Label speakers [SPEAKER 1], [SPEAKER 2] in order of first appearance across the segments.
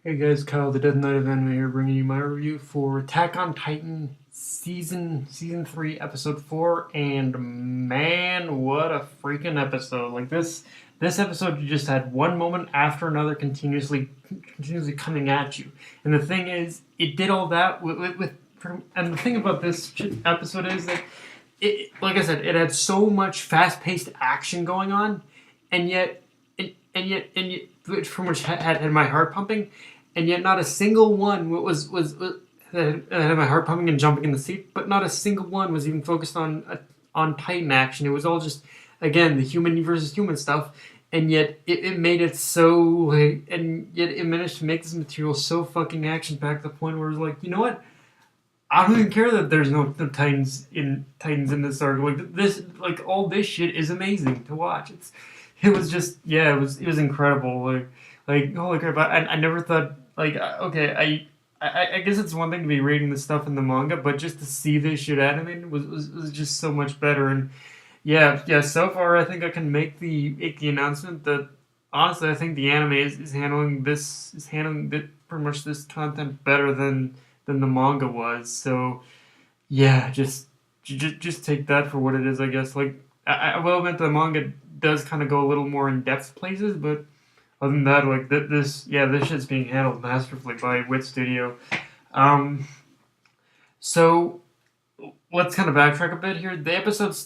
[SPEAKER 1] Hey guys, Kyle the Death Knight of Anime here, bringing you my review for Attack on Titan season 3, episode 4, and man, what a freaking episode! Like this episode just had one moment after another, continuously coming at you. And the thing is, it did all that and the thing about this episode is that like I said, it had so much fast-paced action going on, and yet, which pretty much had my heart pumping, and yet not a single one was had my heart pumping and jumping in the seat, but not a single one was even focused on Titan action. It was all just, again, the human versus human stuff, and yet it made it so like, and yet it managed to make this material so fucking action packed to the point where it was like, you know what? I don't even care that there's no Titans in this arc. Like this, like all this shit is amazing to watch. It was just, yeah, it was incredible. Like holy crap! I never thought, like, okay, I guess it's one thing to be reading the stuff in the manga, but just to see this shit animated was just so much better. And yeah. So far, I think I can make the announcement that honestly, I think the anime is handling pretty much this content better than the manga was. So yeah, just take that for what it is, I guess. Like I will admit the manga does kind of go a little more in depth places, but other than that, like this shit's being handled masterfully by Wit Studio. Um, so let's kind of backtrack a bit here. The episode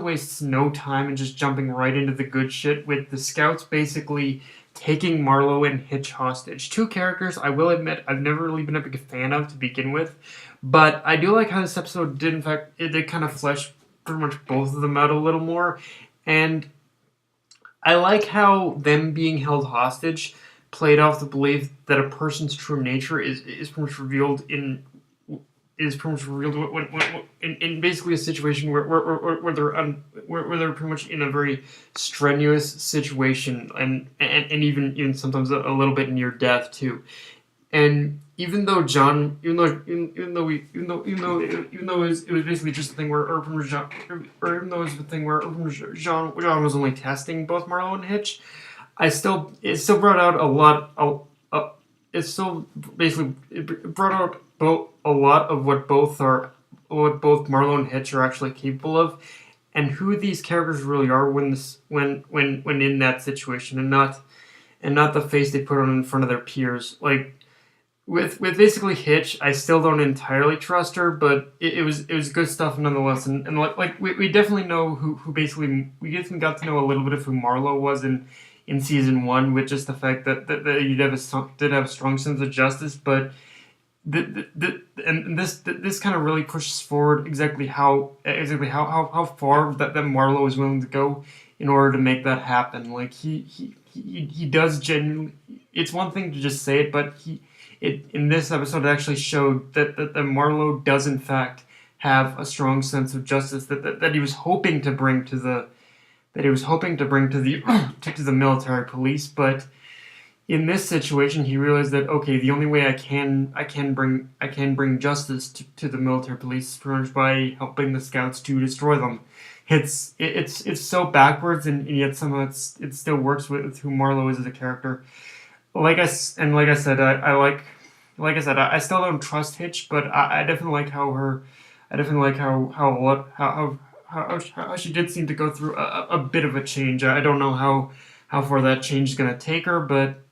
[SPEAKER 1] wastes no time in just jumping right into the good shit with the scouts basically taking Marlowe and Hitch hostage. Two characters I will admit I've never really been a big fan of to begin with, but I do like how this episode did, in fact, it did kind of flesh pretty much both of them out a little more, and I like how them being held hostage played off the belief that a person's true nature is pretty much revealed in basically a situation where they're pretty much in a very strenuous situation, and even sometimes a little bit near death too. And even though John, even though it was basically just a thing where even though it was a thing where John was only testing both Marlowe and Hitch, it still brought out a lot. It still basically it brought out a lot of what both Marlowe and Hitch are actually capable of, and who these characters really are when in that situation, and not the face they put on in front of their peers. Like with basically Hitch, I still don't entirely trust her, but it was good stuff nonetheless. And like we definitely know who basically we definitely got to know a little bit of who Marlowe was in season 1, with just the fact that he did have a strong sense of justice, but this kind of really pushes forward exactly how far that Marlowe is willing to go in order to make that happen. Like he does genuinely. It's one thing to just say it, but in this episode it actually showed that Marlowe does in fact have a strong sense of justice that he was hoping to bring to the to the military police. But in this situation, he realized that, okay, the only way I can bring justice to the military police is pretty much by helping the scouts to destroy them. It's so backwards, and yet somehow it still works with who Marlowe is as a character. Like I said, I still don't trust Hitch, but I definitely like how she did seem to go through a bit of a change. I don't know how far that change is gonna take her, but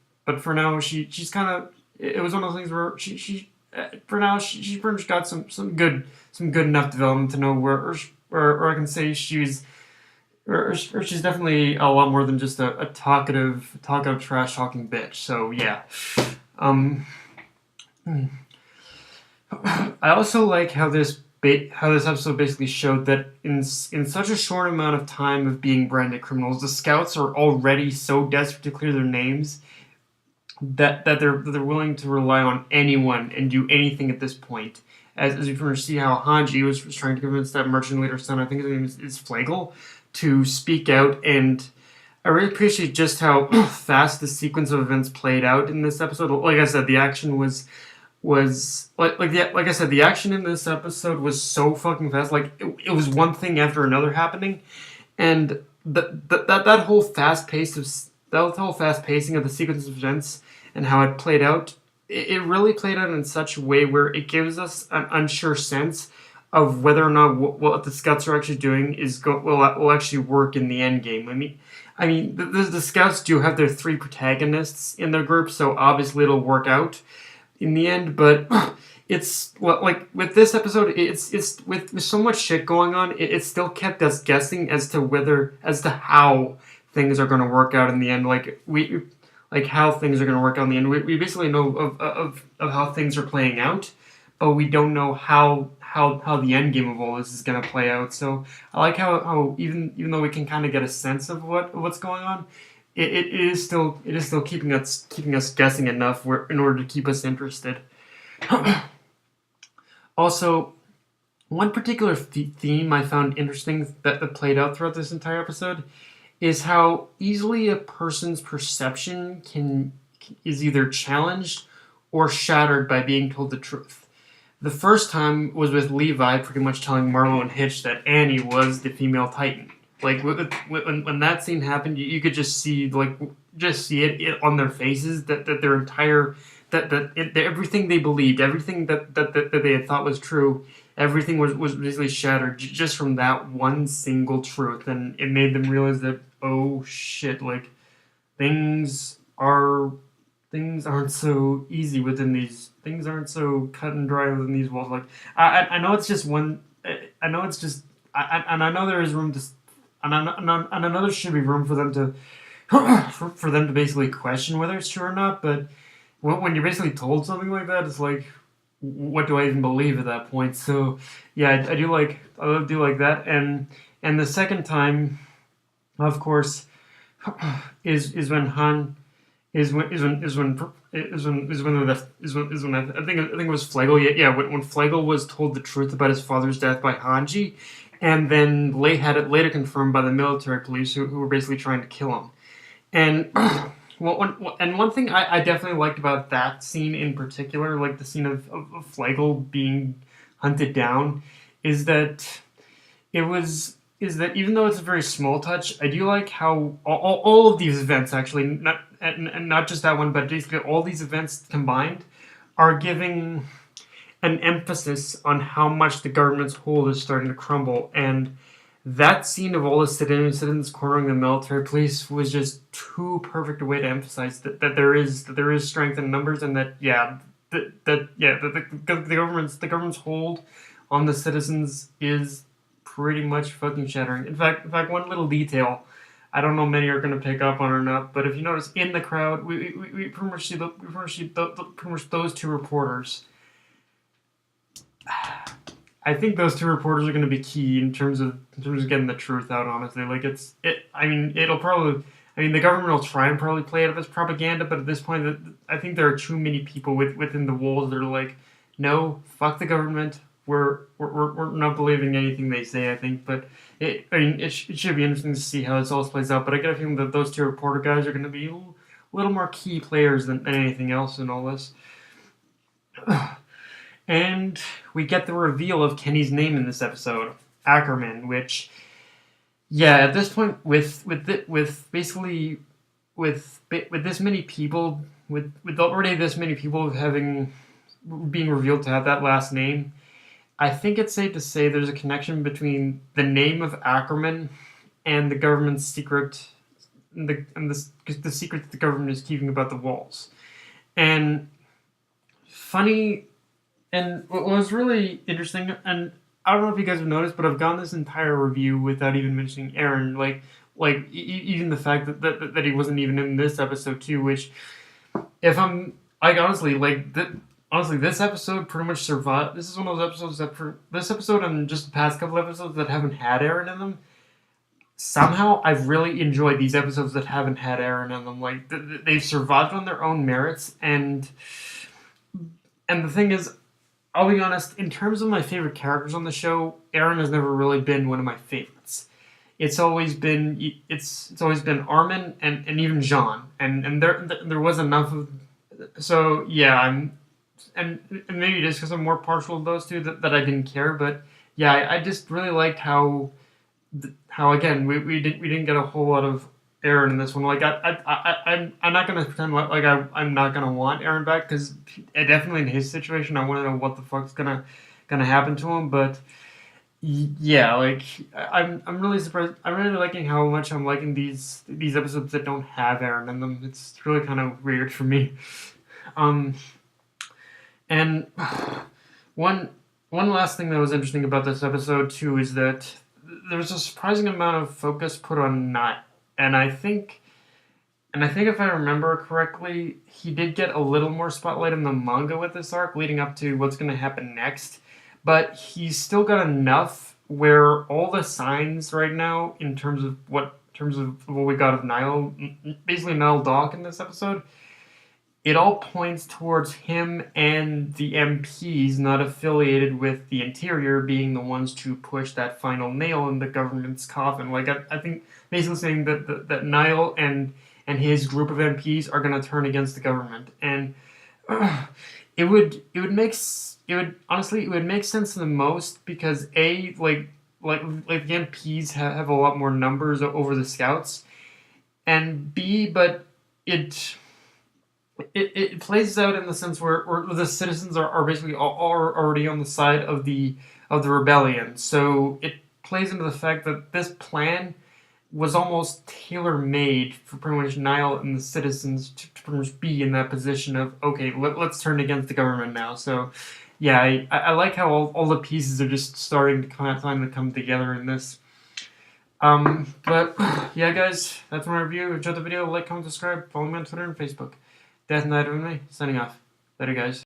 [SPEAKER 1] for now she's kind of, it was one of those things where she for now she's pretty much got some good enough development to know or I can say or she's definitely a lot more than just a talkative trash talking bitch. So yeah. um I also like how this episode basically showed that in such a short amount of time of being branded criminals, the scouts are already so desperate to clear their names that they're willing to rely on anyone and do anything at this point. As you can see how Hanji was trying to convince that merchant leader's son, I think his name is Flagel, to speak out. And I really appreciate just how fast the sequence of events played out in this episode. Like I said, the action was like I said, the action in this episode was so fucking fast. Like it was one thing after another happening, and that whole fast pace of that whole fast pacing of the sequence of events and how it played out, it really played out in such a way where it gives us an unsure sense of whether or not what the scouts are actually doing will actually work in the end game. I mean, the scouts do have their three protagonists in their group, so obviously it'll work out in the end. But it's like with this episode, it's with so much shit going on, it still kept us guessing as to how things are going to work out in the end. Like how things are going to work out in the end. We basically know of how things are playing out, but we don't know how the end game of all this is going to play out. So I like how even though we can kind of get a sense of what's going on, it is still keeping us guessing enough in order to keep us interested. Also, one particular theme I found interesting that played out throughout this entire episode is how easily a person's perception is either challenged or shattered by being told the truth. The first time was with Levi pretty much telling Marlo and Hitch that Annie was the female Titan. Like when that scene happened, you could just see it on their faces that their entire everything they believed, everything that they had thought was true, everything was basically shattered just from that one single truth, and it made them realize that, oh shit, like things aren't so easy within these, things aren't so cut and dry within these walls. Like I know it's just one, I know it's just, and I know there is room to, and I know there should be room for them to for them to basically question whether it's true or not, but when you're basically told something like that, it's like, what do I even believe at that point? So yeah, I do like that, and the second time, of course, is when Han is when I think it was Flegel. Yeah, when Flegel was told the truth about his father's death by Hanji, and then had it later confirmed by the military police who were basically trying to kill him. And one thing I definitely liked about that scene in particular, like the scene of Flegel being hunted down, is that even though it's a very small touch, I do like how all of these events, actually, not just that one, but basically all these events combined, are giving an emphasis on how much the government's hold is starting to crumble. And that scene of all the citizens cornering the military police was just too perfect a way to emphasize that there is strength in numbers, and that the government's hold on the citizens is pretty much fucking shattering. In fact, one little detail I don't know many are going to pick up on or not, but if you notice in the crowd, we pretty much see those two reporters. I think those two reporters are going to be key in terms of getting the truth out. Honestly, the government will try and probably play it up as propaganda, but at this point, I think there are too many people within the walls that are like, no, fuck the government. We're not believing anything they say. I think, but it should be interesting to see how this all plays out. But I get a feeling that those two reporter guys are going to be a little more key players than anything else in all this. And we get the reveal of Kenny's name in this episode, Ackerman, which, yeah, at this point, with this many people, with already this many people being revealed to have that last name, I think it's safe to say there's a connection between the name of Ackerman and the government's secret, the secret that the government is keeping about the walls. And funny. And what was really interesting, and I don't know if you guys have noticed, but I've gone this entire review without even mentioning Aaron. Even the fact that he wasn't even in this episode too. Which, if I'm honestly, this episode pretty much survived. This is one of those episodes this episode and just the past couple episodes that haven't had Aaron in them. Somehow, I've really enjoyed these episodes that haven't had Aaron in them. Like they've survived on their own merits, and the thing is, I'll be honest, in terms of my favorite characters on the show, Aaron has never really been one of my favorites. It's always been Armin and even Jean, and there was enough of, so yeah, and maybe just because I'm more partial to those two that I didn't care, but yeah, I just really liked how again we didn't get a whole lot of Eren in this one. Like I'm not gonna pretend like I'm not gonna want Eren back because definitely in his situation I want to know what the fuck's gonna happen to him. But yeah, like I'm really surprised. I'm really liking how much I'm liking these episodes that don't have Eren in them. It's really kind of weird for me. Um, and one one last thing that was interesting about this episode too is that there's a surprising amount of focus put on Nile, and I think if I remember correctly, he did get a little more spotlight in the manga with this arc, leading up to what's going to happen next. But he's still got enough where all the signs right now, in terms of what we got of Nile, basically Nile Dog in this episode, it all points towards him and the MPs not affiliated with the Interior being the ones to push that final nail in the government's coffin. Like I think basically saying that Niall and his group of MPs are going to turn against the government, and it would make sense the most because like the MPs have a lot more numbers over the scouts, and B, but it plays out in the sense where the citizens are basically are already on the side of the rebellion. So it plays into the fact that this plan was almost tailor made for pretty much Nile and the citizens to pretty much be in that position of okay, let's turn against the government now. So yeah, I like how all the pieces are just starting to finally come together in this. But yeah, guys, that's my review. If you enjoyed the video, like, comment, subscribe, follow me on Twitter and Facebook. Death Knight of me, signing off. Later, guys.